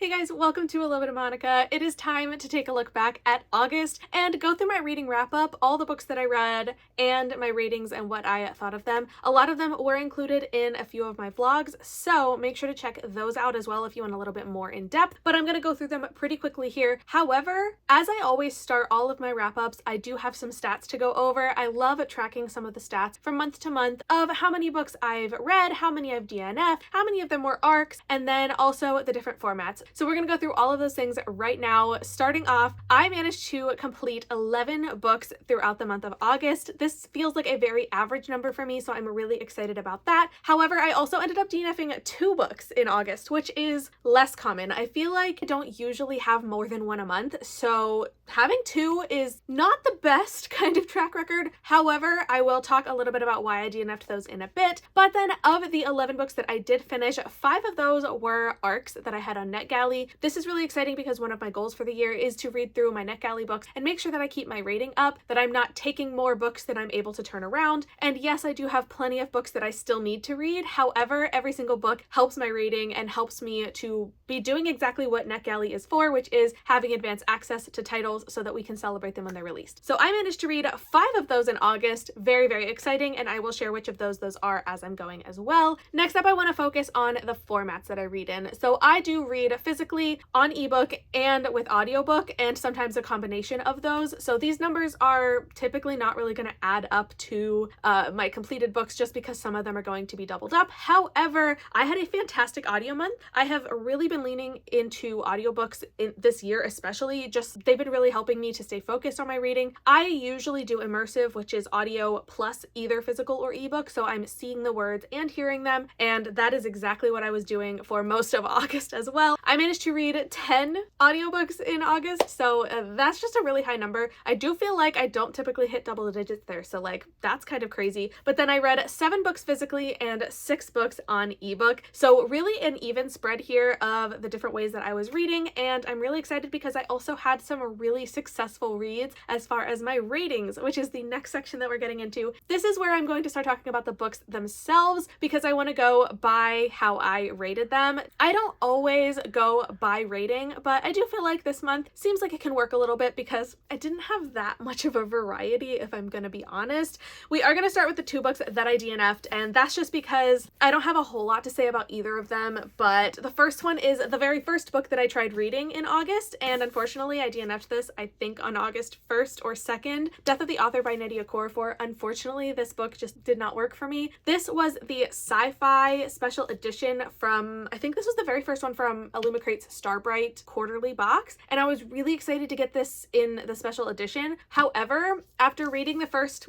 Hey guys, welcome to A Little Bit of Monica. It is time to take a look back at August and go through my reading wrap up, all the books that I read, and my ratings and what I thought of them. A lot of them were included in a few of my vlogs, so make sure to check those out as well if you want a little bit more in depth, but I'm going to go through them pretty quickly here. However, as I always start all of my wrap ups, I do have some stats to go over. I love tracking some of the stats from month to month of how many books I've read, how many I've DNF'd, how many of them were ARCs, and then also the different formats. So we're going to go through all of those things right now. Starting off, I managed to complete 11 books throughout the month of August. This feels like a very average number for me, so I'm really excited about that. However, I also ended up DNFing 2 books in August, which is less common. I feel like I don't usually have more than 1 a month, so having 2 is not the best kind of track record. However, I will talk a little bit about why I DNF'd those in a bit. But then of the 11 books that I did finish, 5 of those were ARCs that I had on NetGalley. This is really exciting because one of my goals for the year is to read through my NetGalley books and make sure that I keep my rating up, that I'm not taking more books than I'm able to turn around. And yes, I do have plenty of books that I still need to read. However, every single book helps my rating and helps me to be doing exactly what NetGalley is for, which is having advanced access to titles so that we can celebrate them when they're released. So I managed to read 5 of those in August. Very, very exciting, and I will share which of those are as I'm going as well. Next up, I want to focus on the formats that I read in. So I do read physically, on ebook, and with audiobook, and sometimes a combination of those. So these numbers are typically not really going to add up to my completed books just because some of them are going to be doubled up. However, I had a fantastic audio month. I have really been leaning into audiobooks this year, especially. Just they've been really helping me to stay focused on my reading. I usually do immersive, which is audio plus either physical or ebook, so I'm seeing the words and hearing them, and that is exactly what I was doing for most of August as well. I managed to read 10 audiobooks in August, so that's just a really high number. I do feel like I don't typically hit double digits there, so like that's kind of crazy. But then I read 7 books physically and 6 books on ebook, so really an even spread here of the different ways that I was reading, and I'm really excited because I also had some really successful reads as far as my ratings, which is the next section that we're getting into. This is where I'm going to start talking about the books themselves because I want to go by how I rated them. I don't always go by rating, but I do feel like this month seems like it can work a little bit because I didn't have that much of a variety, if I'm going to be honest. We are going to start with the 2 books that I DNF'd, and that's just because I don't have a whole lot to say about either of them, but the first one is the very first book that I tried reading in August, and unfortunately I DNF'd this, I think, on August 1st or 2nd. Death of the Author by Nnedi Okorafor. Unfortunately, this book just did not work for me. This was the sci-fi special edition from, I think this was the very first one from Illumicrate's Starbright quarterly box, and I was really excited to get this in the special edition. However, after reading the first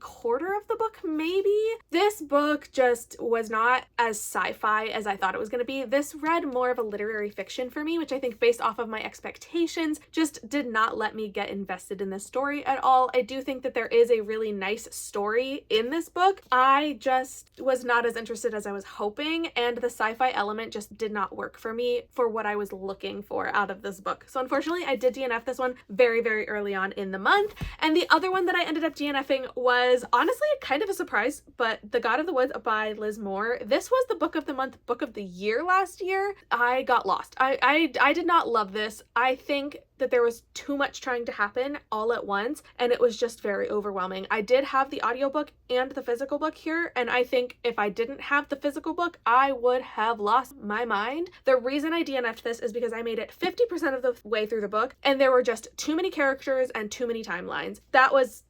quarter of the book, maybe, this book just was not as sci-fi as I thought it was going to be. This read more of a literary fiction for me, which I think based off of my expectations just did not let me get invested in this story at all. I do think that there is a really nice story in this book. I just was not as interested as I was hoping, and the sci-fi element just did not work for me for what I was looking for out of this book. So unfortunately, I did DNF this one very, very early on in the month. And the other one that I ended up DNFing was honestly kind of a surprise, but The God of the Woods by Liz Moore. This was the book of the month, book of the year last year. I got lost. I did not love this. I think that there was too much trying to happen all at once, and it was just very overwhelming. I did have the audiobook and the physical book here, and I think if I didn't have the physical book, I would have lost my mind. The reason I DNF'd this is because I made it 50% of the way through the book, and there were just too many characters and too many timelines. That was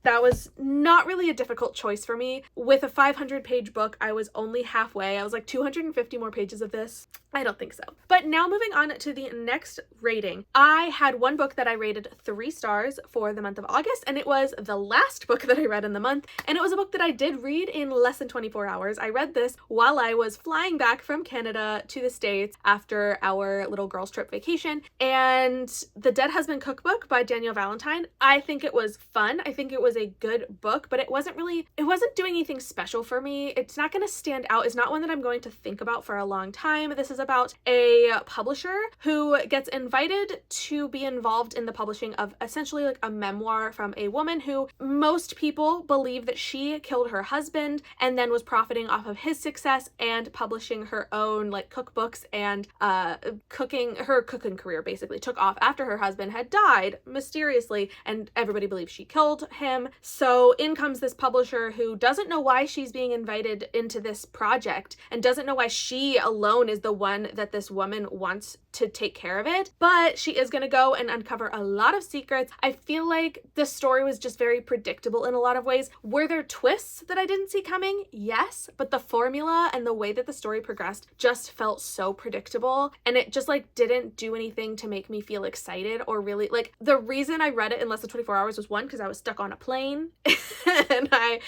not really a difficult choice for me. With a 500-page book, I was only halfway. I was like 250 more pages of this. I don't think so. But now moving on to the next rating. I had one book that I rated 3 stars for the month of August, and it was the last book that I read in the month, and it was a book that I did read in less than 24 hours. I read this while I was flying back from Canada to the States after our little girls trip vacation, and The Dead Husband Cookbook by Danielle Valentine. I think it was fun. I think it was a good book, but it wasn't doing anything special for me. It's not going to stand out. It's not one that I'm going to think about for a long time. This is about a publisher who gets invited to be involved involved in the publishing of essentially like a memoir from a woman who most people believe that she killed her husband and then was profiting off of his success and publishing her own like cookbooks, and her cooking career basically took off after her husband had died mysteriously, and everybody believes she killed him. So in comes this publisher who doesn't know why she's being invited into this project and doesn't know why she alone is the one that this woman wants to take care of it, but she is going to go and uncover a lot of secrets. I feel like the story was just very predictable in a lot of ways. Were there twists that I didn't see coming? Yes, but the formula and the way that the story progressed just felt so predictable, and it just like didn't do anything to make me feel excited or really like. The reason I read it in less than 24 hours was one, because I was stuck on a plane and I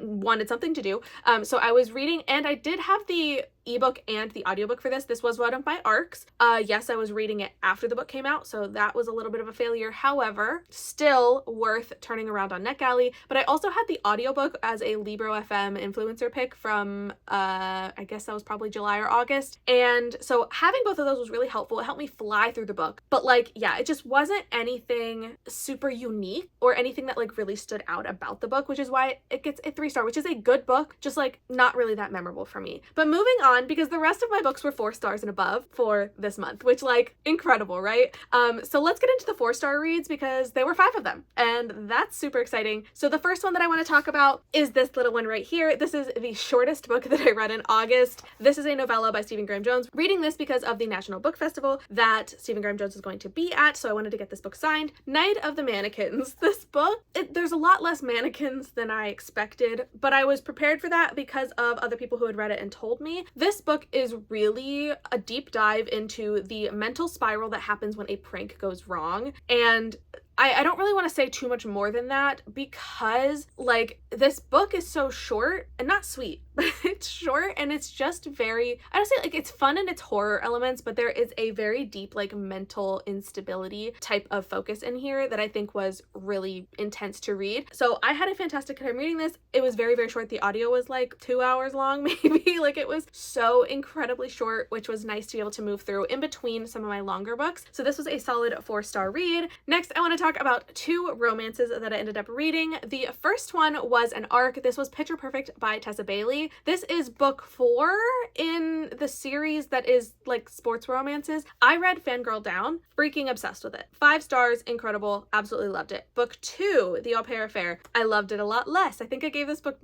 wanted something to do. So I was reading, and I did have the ebook and the audiobook for this. This was one of my ARCs. Yes, I was reading it after the book came out, so that was a little bit of a failure. However, still worth turning around on NetGalley. But I also had the audiobook as a Libro FM influencer pick from I guess that was probably July or August. And so having both of those was really helpful. It helped me fly through the book. But like, yeah, it just wasn't anything super unique or anything that like really stood out about the book, which is why it gets a 3-star, which is a good book, just like not really that memorable for me. But moving on, because the rest of my books were 4 stars and above for this month, which like incredible, right? So let's get into the 4-star reads because there were 5 of them, and that's super exciting. So the first one that I want to talk about is this little one right here. This is the shortest book that I read in August. This is a novella by Stephen Graham Jones. Reading this because of the National Book Festival that Stephen Graham Jones is going to be at, so I wanted to get this book signed. Night of the Mannequins. This book, there's a lot less mannequins than I expected, but I was prepared for that because of other people who had read it and told me. This book is really a deep dive into the mental spiral that happens when a prank goes wrong, and I don't really want to say too much more than that because like this book is so short and not sweet, but it's short and it's just very, I don't say like it's fun in its horror elements, but there is a very deep like mental instability type of focus in here that I think was really intense to read. So I had a fantastic time reading this. It was very, very short. The audio was like 2 hours long, maybe. Like it was so incredibly short, which was nice to be able to move through in between some of my longer books. So this was a solid 4-star read. Next, I want to talk about 2 romances that I ended up reading. The first one was an ARC. This was Picture Perfect by Tessa Bailey. This is book 4 in the series that is like sports romances. I read Fangirl Down, freaking obsessed with it. 5 stars, incredible, absolutely loved it. Book 2, The Au Pair Affair. I loved it a lot less. I think I gave this book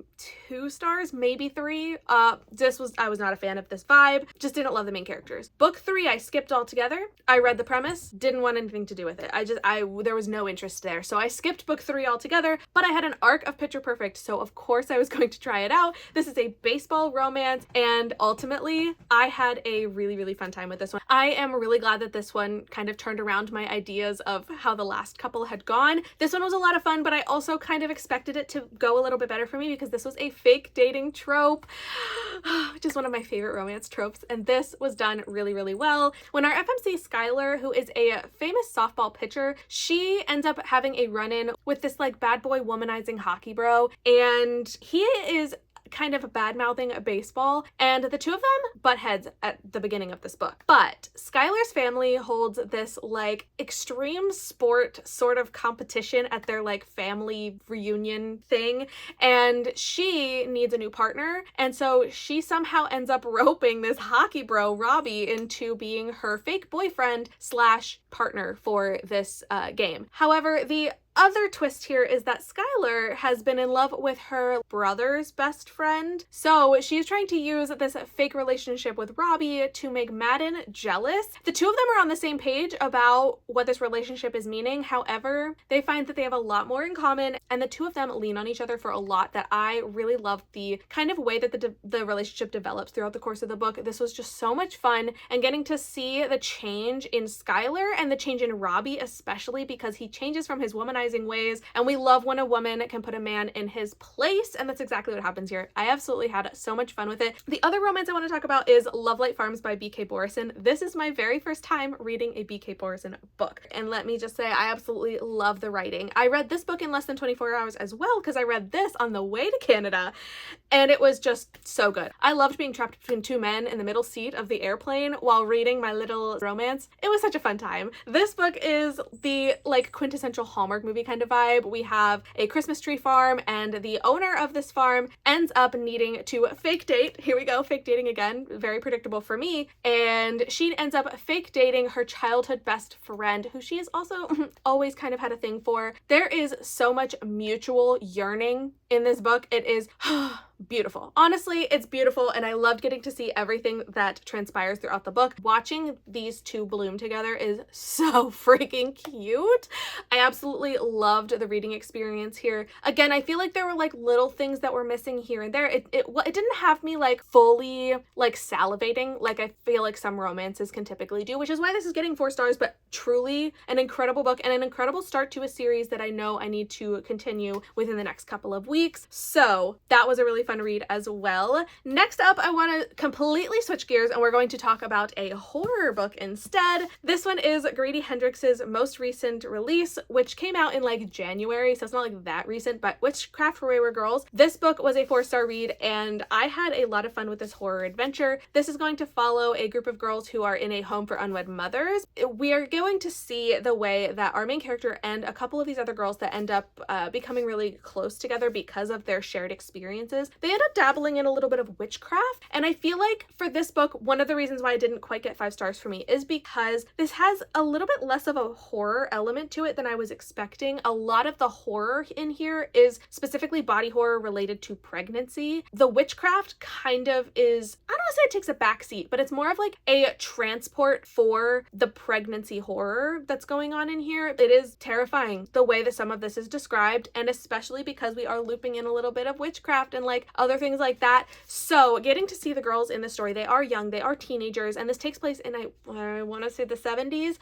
2 stars, maybe 3. I was not a fan of this vibe, just didn't love the main characters. Book 3, I skipped altogether. I read the premise, didn't want anything to do with it. There was no interest there. So I skipped book 3 altogether, but I had an ARC of Picture Perfect, so of course I was going to try it out. This is a baseball romance, and ultimately I had a really, really fun time with this one. I am really glad that this one kind of turned around my ideas of how the last couple had gone. This one was a lot of fun, but I also kind of expected it to go a little bit better for me because this was a fake dating trope, which is one of my favorite romance tropes, and this was done really, really well. When our FMC Skylar, who is a famous softball pitcher, she ends up having a run-in with this like bad boy womanizing hockey bro, and he is kind of bad-mouthing baseball, and the two of them butt heads at the beginning of this book. But Skylar's family holds this like extreme sport sort of competition at their like family reunion thing, and she needs a new partner, and so she somehow ends up roping this hockey bro Robbie into being her fake boyfriend slash partner for this game. However, the other twist here is that Skylar has been in love with her brother's best friend. So she's trying to use this fake relationship with Robbie to make Madden jealous. The two of them are on the same page about what this relationship is meaning. However, they find that they have a lot more in common, and the two of them lean on each other for a lot that I really loved the kind of way that the relationship develops throughout the course of the book. This was just so much fun, and getting to see the change in Skylar and the change in Robbie, especially because he changes from his womanizing patronizing ways, and we love when a woman can put a man in his place, and that's exactly what happens here. I absolutely had so much fun with it. The other romance I want to talk about is Lovelight Farms by B.K. Borison. This is my very first time reading a B.K. Borison book, and let me just say I absolutely love the writing. I read this book in less than 24 hours as well because I read this on the way to Canada, and it was just so good. I loved being trapped between two men in the middle seat of the airplane while reading my little romance. It was such a fun time. This book is the like quintessential Hallmark movie kind of vibe. We have a Christmas tree farm, and the owner of this farm ends up needing to fake date. Here we go, fake dating again, very predictable for me. And she ends up fake dating her childhood best friend, who she has also always kind of had a thing for. There is so much mutual yearning in this book. It is beautiful. Honestly, it's beautiful, and I loved getting to see everything that transpires throughout the book. Watching these two bloom together is so freaking cute. I absolutely loved the reading experience here. Again, I feel like there were like little things that were missing here and there. It didn't have me like fully like salivating like I feel like some romances can typically do, which is why this is getting 4 stars, but truly an incredible book and an incredible start to a series that I know I need to continue within the next couple of weeks. So that was a really fun read as well. Next up, I want to completely switch gears, and we're going to talk about a horror book instead. This one is Grady Hendrix's most recent release, which came out in like January, so it's not like that recent, but Witchcraft for Wayward Girls. This book was a 4-star read, and I had a lot of fun with this horror adventure. This is going to follow a group of girls who are in a home for unwed mothers. We are going to see the way that our main character and a couple of these other girls that end up becoming really close together because of their shared experiences, they end up dabbling in a little bit of witchcraft. And I feel like for this book, one of the reasons why it didn't quite get 5 stars for me is because this has a little bit less of a horror element to it than I was expecting. A lot of the horror in here is specifically body horror related to pregnancy. The witchcraft kind of is, I don't want to say it takes a backseat, but it's more of like a transport for the pregnancy horror that's going on in here. It is terrifying the way that some of this is described, and especially because we are looping in a little bit of witchcraft and like other things like that. So getting to see the girls in the story, they are young, they are teenagers, and this takes place in I want to say the 70s.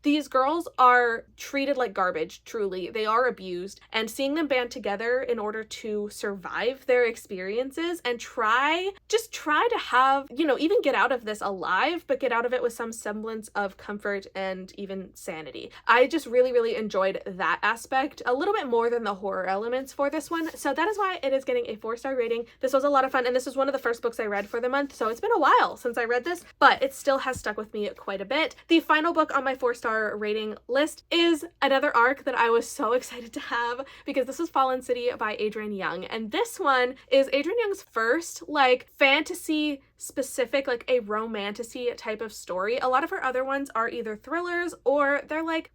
These girls are treated like garbage, truly. They are abused, and seeing them band together in order to survive their experiences and try to have, you know, even get out of this alive, but get out of it with some semblance of comfort and even sanity. I just really, really enjoyed that aspect a little bit more than the horror elements for this one. So that is why it is getting a 4-star rating. This was a lot of fun, and this was one of the first books I read for the month, so it's been a while since I read this, but it still has stuck with me quite a bit. The final book on my 4-star rating list is another arc that I was so excited to have, because this was Fallen City by Adrienne Young, and this one is Adrienne Young's first like fantasy specific, like a romantasy type of story. A lot of her other ones are either thrillers or they're like,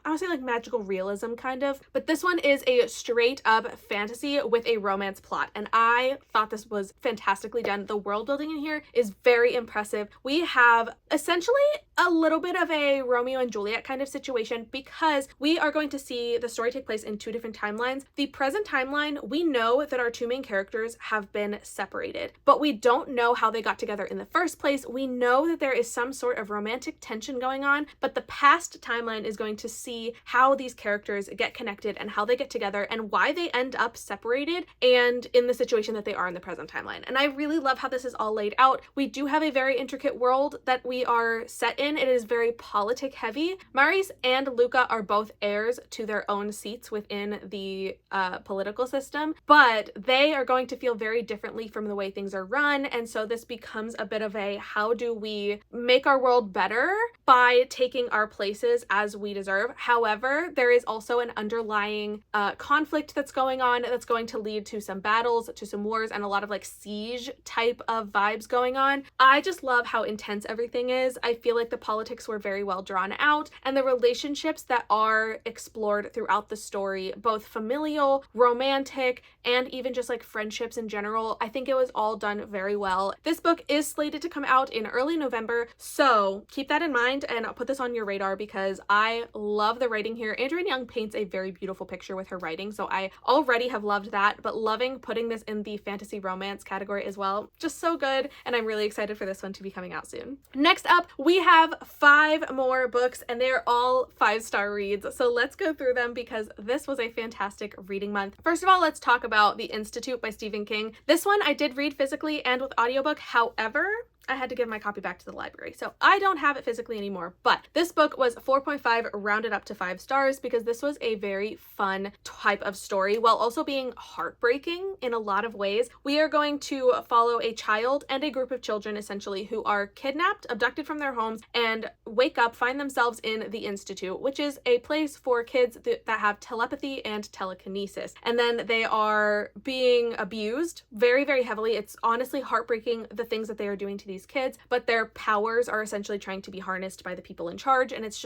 I would say like magical realism kind of, but this one is a straight up fantasy with a romance plot, and I thought this was fantastically done. The world building in here is very impressive. We have essentially a little bit of a Romeo and Juliet kind of situation, because we are going to see the story take place in 2 different timelines. The present timeline, we know that our 2 main characters have been separated, but we don't know how they got together in the first place. We know that there is some sort of romantic tension going on, but the past timeline is going to see how these characters get connected and how they get together and why they end up separated and in the situation that they are in the present timeline. And I really love how this is all laid out. We do have a very intricate world that we are set in. It is very politic heavy. Maurice and Luca are both heirs to their own seats within the political system, but they are going to feel very differently from the way things are run, and so this becomes a bit of a, how do we make our world better by taking our places as we deserve. However, there is also an underlying conflict that's going on that's going to lead to some battles, to some wars, and a lot of like siege type of vibes going on. I just love how intense everything is. I feel like the politics were very well drawn out, and the relationships that are explored throughout the story, both familial, romantic, and even just like friendships in general, I think it was all done very well. This book book is slated to come out in early November, so keep that in mind and I'll put this on your radar because I love the writing here. Andrea Young paints a very beautiful picture with her writing, so I already have loved that, but loving putting this in the fantasy romance category as well. Just so good, and I'm really excited for this one to be coming out soon. Next up, we have 5 more books, and they're all 5-star reads, so let's go through them because this was a fantastic reading month. First of all, let's talk about The Institute by Stephen King. This one I did read physically and with audiobook. However, I had to give my copy back to the library, so I don't have it physically anymore, but this book was 4.5 rounded up to 5 stars because this was a very fun type of story while also being heartbreaking in a lot of ways. We are going to follow a child and a group of children essentially who are kidnapped, abducted from their homes, and wake up, find themselves in the Institute, which is a place for kids that have telepathy and telekinesis, and then they are being abused very, very heavily. It's honestly heartbreaking the things that they are doing to these kids, but their powers are essentially trying to be harnessed by the people in charge, and it's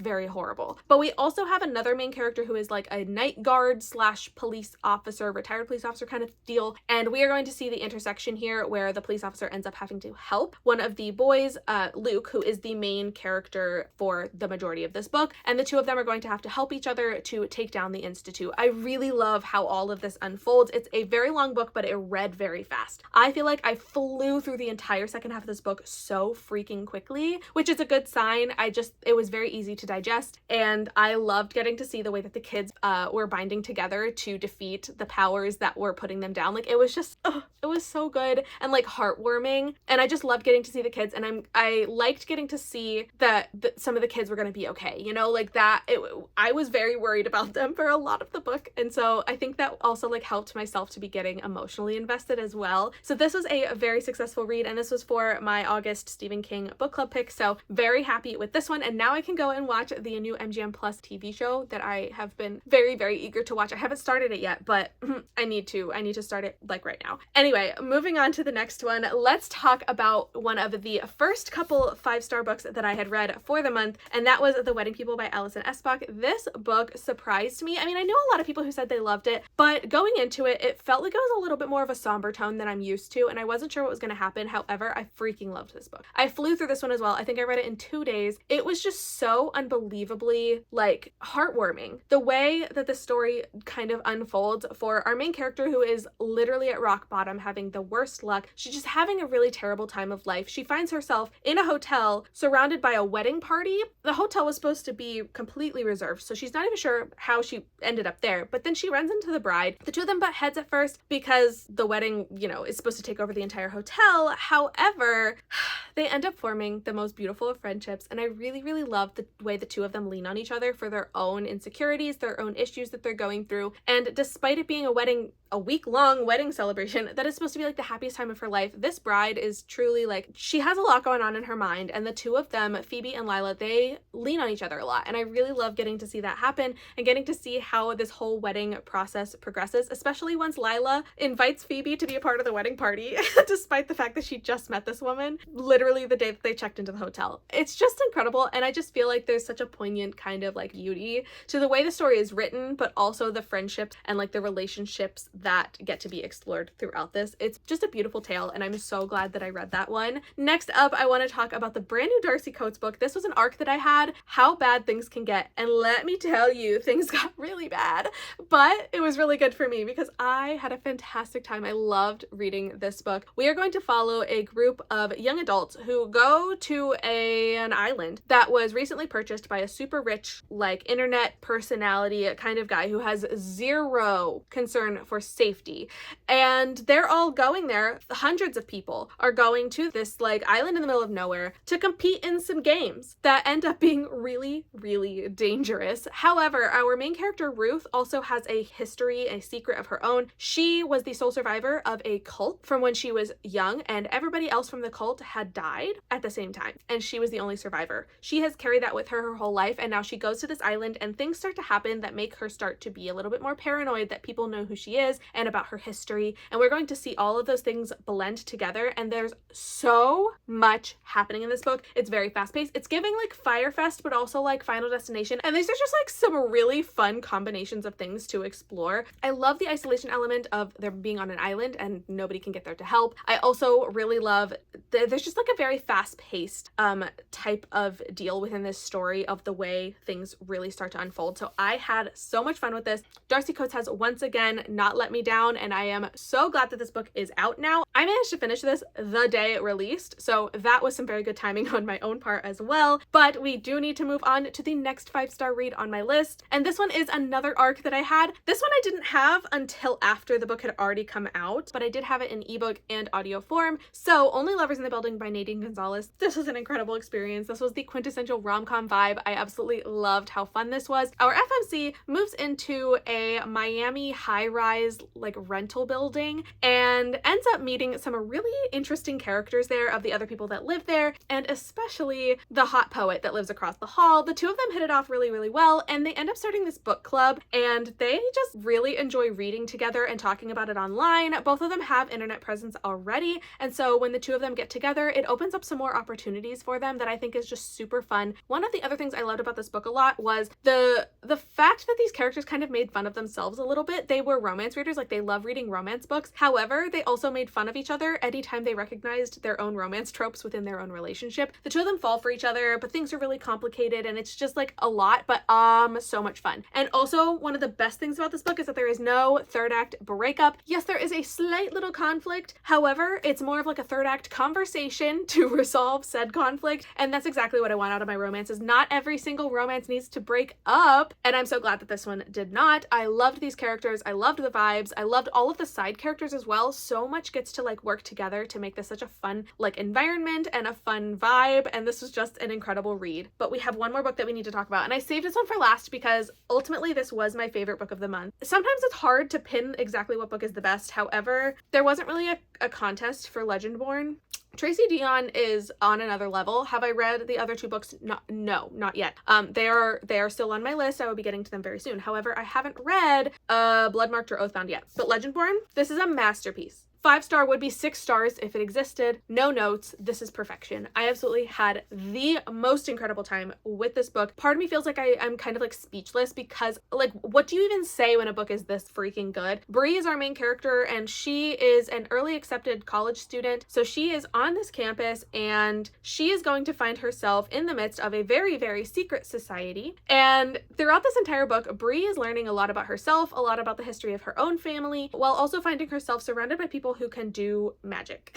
very horrible. But we also have another main character who is like a night guard slash police officer, retired police officer kind of deal, and we are going to see the intersection here where the police officer ends up having to help one of the boys, Luke, who is the main character for the majority of this book, and the two of them are going to have to help each other to take down the Institute. I really love how all of this unfolds. It's a very long book, but it read very fast. I feel like I flew through the entire second half of this book so freaking quickly, which is a good sign. It was very easy to digest, and I loved getting to see the way that the kids were binding together to defeat the powers that were putting them down. Like, it was just, it was so good and like heartwarming, and I just loved getting to see the kids, and I liked getting to see that some of the kids were going to be okay, you know, like that. I was very worried about them for a lot of the book, and so I think that also like helped myself to be getting emotionally invested as well. So this was a very successful read, and this was for my August Stephen King book club pick, so very happy with this one. And now I can go and watch the new MGM Plus TV show that I have been very, very eager to watch. I haven't started it yet, but I need to start it like right now. Anyway, moving on to the next one, let's talk about one of the first couple 5-star books that I had read for the month, and that was The Wedding People by Alison Espach. This book surprised me. I mean, I know a lot of people who said they loved it, but going into it, it felt like it was a little bit more of a somber tone than I'm used to, and I wasn't sure what was going to happen. However, I freaking loved this book. I flew through this one as well. I think I read it in 2 days. It was just so unbelievably like heartwarming. The way that the story kind of unfolds for our main character, who is literally at rock bottom, having the worst luck. She's just having a really terrible time of life. She finds herself in a hotel surrounded by a wedding party. The hotel was supposed to be completely reserved, so she's not even sure how she ended up there. But then she runs into the bride. The two of them butt heads at first because the wedding, you know, is supposed to take over the entire hotel. However, they end up forming the most beautiful of friendships, and I really, really love the way the two of them lean on each other for their own insecurities, their own issues that they're going through. And despite it being a week-long wedding celebration that is supposed to be like the happiest time of her life, this bride is truly like, she has a lot going on in her mind, and the two of them, Phoebe and Lila, they lean on each other a lot, and I really love getting to see that happen and getting to see how this whole wedding process progresses, especially once Lila invites Phoebe to be a part of the wedding party despite the fact that she just met this woman literally the day that they checked into the hotel. It's just incredible, and I just feel like there's such a poignant kind of like beauty to the way the story is written, but also the friendships and like the relationships that get to be explored throughout this. It's just a beautiful tale, and I'm so glad that I read that one. Next up, I want to talk about the brand new Darcy Coates book. This was an arc that I had, How Bad Things Can Get, and let me tell you, things got really bad, but it was really good for me because I had a fantastic time. I loved reading this book. We are going to follow a group of young adults who go to an island that was recently purchased by a super rich, like, internet personality kind of guy who has zero concern for safety. And they're all going there. Hundreds of people are going to this like island in the middle of nowhere to compete in some games that end up being really, really dangerous. However, our main character Ruth also has a history, a secret of her own. She was the sole survivor of a cult from when she was young, and everybody else from the cult had died at the same time, and she was the only survivor. She has carried that with her whole life, and now she goes to this island and things start to happen that make her start to be a little bit more paranoid that people know who she is and about her history, and we're going to see all of those things blend together, and there's so much happening in this book. It's very fast-paced. It's giving like Fyre Fest, but also like Final Destination, and these are just like some really fun combinations of things to explore. I love the isolation element of them being on an island and nobody can get there to help. I also really really love, there's just like a very fast-paced type of deal within this story of the way things really start to unfold. So I had so much fun with this. Darcy Coates has once again not let me down, and I am so glad that this book is out now. I managed to finish this the day it released, so that was some very good timing on my own part as well. But we do need to move on to the next 5-star read on my list, and this one is another ARC that I had. This one I didn't have until after the book had already come out, but I did have it in ebook and audio form. So Only Lovers in the Building by Nadine Gonzalez. This was an incredible experience. This was the quintessential rom-com vibe. I absolutely loved how fun this was. Our FMC moves into a Miami high-rise like rental building and ends up meeting some really interesting characters there of the other people that live there, and especially the hot poet that lives across the hall. The two of them hit it off really, really well, and they end up starting this book club, and they just really enjoy reading together and talking about it online. Both of them have internet presence already, and so when the two of them get together, it opens up some more opportunities for them that I think is just super fun. One of the other things I loved about this book a lot was the fact that these characters kind of made fun of themselves a little bit. They were romance readers, like they love reading romance books. However, they also made fun of each other anytime they recognized their own romance tropes within their own relationship. The two of them fall for each other, but things are really complicated, and it's just like a lot, but so much fun. And also, one of the best things about this book is that there is no third act breakup. Yes, there is a slight little conflict. However, it's more of like a third act conversation to resolve said conflict, and that's exactly what I want out of my romances. Not every single romance needs to break up, and I'm so glad that this one did not. I loved these characters. I loved the vibes. I loved all of the side characters as well. So much gets to like work together to make this such a fun like environment and a fun vibe, and this was just an incredible read. But we have one more book that we need to talk about, and I saved this one for last because ultimately this was my favorite book of the month. Sometimes it's hard to pin exactly what book is the best. However, there wasn't really a contest for Legendborn. Tracy Deonn is on another level. Have I read the other two books? No, not yet. They are still on my list. I will be getting to them very soon. However, I haven't read Bloodmarked or Oathbound yet. But Legendborn, this is a masterpiece. 5-star would be 6 stars if it existed. No notes. This is perfection. I absolutely had the most incredible time with this book. Part of me feels like I'm kind of like speechless because like, what do you even say when a book is this freaking good? Bree is our main character, and she is an early accepted college student. So she is on this campus, and she is going to find herself in the midst of a very, very secret society. And throughout this entire book, Bree is learning a lot about herself, a lot about the history of her own family, while also finding herself surrounded by people who can do magic.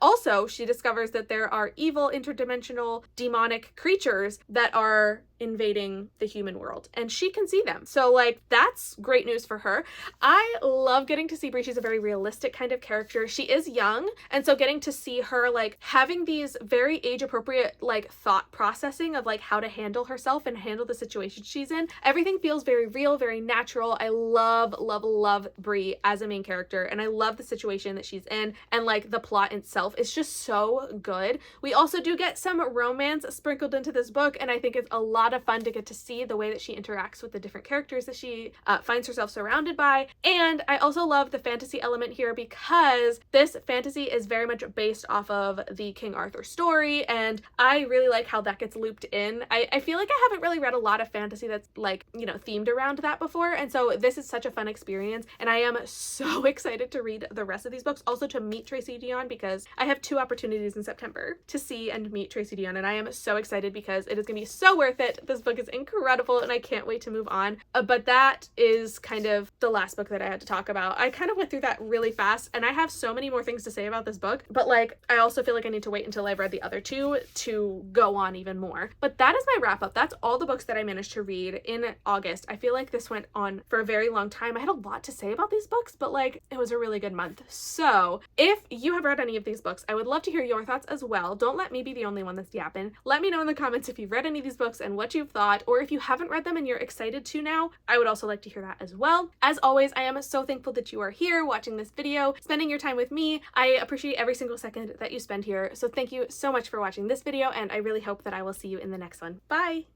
Also, she discovers that there are evil, interdimensional, demonic creatures that are invading the human world, and she can see them. So like, that's great news for her. I love getting to see Bree. She's a very realistic kind of character. She is young, and so getting to see her like having these very age appropriate like thought processing of like how to handle herself and handle the situation she's in, everything feels very real, very natural. I love Bree as a main character, and I love the situation that she's in, and like the plot itself is just so good. We also do get some romance sprinkled into this book, and I think it's a lot of fun to get to see the way that she interacts with the different characters that she finds herself surrounded by. And I also love the fantasy element here because this fantasy is very much based off of the King Arthur story, and I really like how that gets looped in. I feel like I haven't really read a lot of fantasy that's like, you know, themed around that before, and so this is such a fun experience, and I am so excited to read the rest of these books. Also to meet Tracy Deonn, because I have 2 opportunities in September to see and meet Tracy Deonn, and I am so excited because it is gonna be so worth it. This book is incredible, and I can't wait to move on. But that is kind of the last book that I had to talk about. I kind of went through that really fast, and I have so many more things to say about this book, but like, I also feel like I need to wait until I've read the other 2 to go on even more. But that is my wrap up. That's all the books that I managed to read in August. I feel like this went on for a very long time. I had a lot to say about these books, but like, it was a really good month. So if you have read any of these books, I would love to hear your thoughts as well. Don't let me be the only one that's yapping. Let me know in the comments if you've read any of these books and what you've thought, or if you haven't read them and you're excited to now. I would also like to hear that as well. As always, I am so thankful that you are here watching this video, spending your time with me. I appreciate every single second that you spend here. So thank you so much for watching this video, and I really hope that I will see you in the next one. Bye!